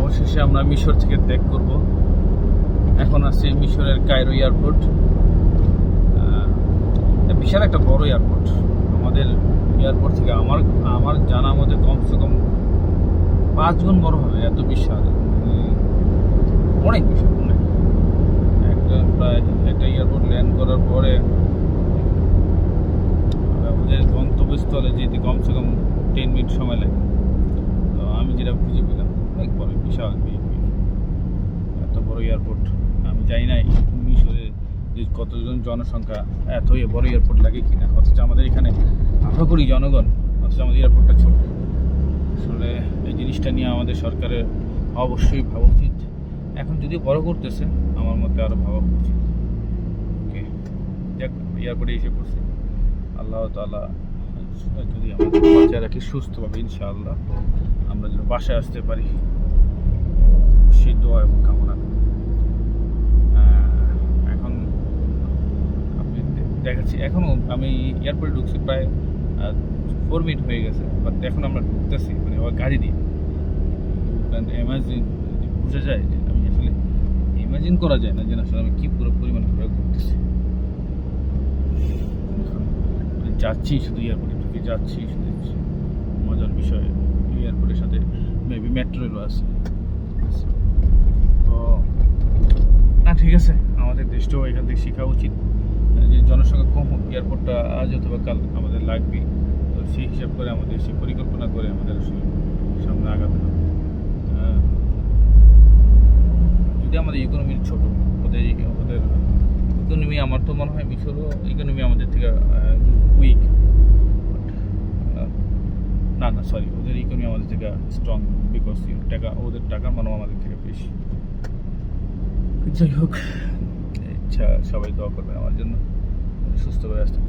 অবশেষে আমরা মিশর থেকে ত্যাগ করব। এখন আছি মিশরের কায়রো এয়ারপোর্ট। বিশাল একটা বড় এয়ারপোর্ট। আমাদের এয়ারপোর্ট থেকে আমার জানা মতে কমসে কম 5 গুণ বড় হবে, এত বিশাল, অনেক বিশাল। অনেক একটা এয়ারপোর্ট ল্যান্ড করার পরে ওদের গন্তব্যস্থলে যেতে কমসে কম 10 মিনিট সময় লাগে। তো আমি যেটা খুঁজে পেলাম অনেক বড়, বিশাল এত বড় এয়ারপোর্ট। আমি জানি না মিশরে যে কতজন জনসংখ্যা এত বড় এয়ারপোর্ট লাগে কিনা, অথচ আমাদের এখানে 18 কোটি জনগণ, অথচ আমাদের এয়ারপোর্টটা ছোট। আসলে এই জিনিসটা নিয়ে আমাদের সরকারের অবশ্যই ভাবা উচিত। এখন যদি বড় করতেছে, আমার মতে আরও ভাবা উচিত। ওকে, দেখ এয়ারপোর্টে এসে পড়ছে। আল্লাহ তাআলা যদি আমাদের বাঁচিয়ে রাখি সুস্থভাবে, ইনশাআল্লাহ আমরা যেন বাসায় আসতে পারি, সেই দোয়া এবং কামনা। এখন আপনি দেখাচ্ছি, এখনও আমি এয়ারপোর্টে ঢুকছি প্রায় 4 মিনিট হয়ে গেছে, বাট এখন আমরা ঢুকতেছি মানে ওই গাড়ি দিয়ে। ইমাজিন বোঝা যায় যে আমি আসলে ইমাজিন করা যায় না যে আসলে আমি কী পুরো পরিমাণ ঘোরা করতেছি। যাচ্ছি শুধু এয়ারপোর্টে ঢুকে যাচ্ছি, শুধু মজার বিষয় এয়ারপোর্টের সাথে মেবি মেট্রো রেলও আছে। তো না, ঠিক আছে, আমাদের দেশটাও এখান থেকে শেখা উচিত যে জনসংখ্যা কম হোক, এয়ারপোর্টটা আজ অথবা কাল আমাদের লাগবে। তো সেই হিসাব করে আমাদের সেই পরিকল্পনা করে আমাদের আসলে সামনে আগাতে হবে। যদি আমাদের ইকোনমি ছোট, ওদের ইকোনমি, আমার তো মনে হয় মিশরও ইকোনমি আমাদের থেকে উইক। না সরি, ওদের ইকোনমি আমাদের থেকে স্ট্রং, বিকজ ওদের টাকার মানও আমাদের থেকে বেশি। যাই হোক, ইচ্ছা সবাই দোয়া করবেন আমার জন্য, সুস্থভাবে আসতে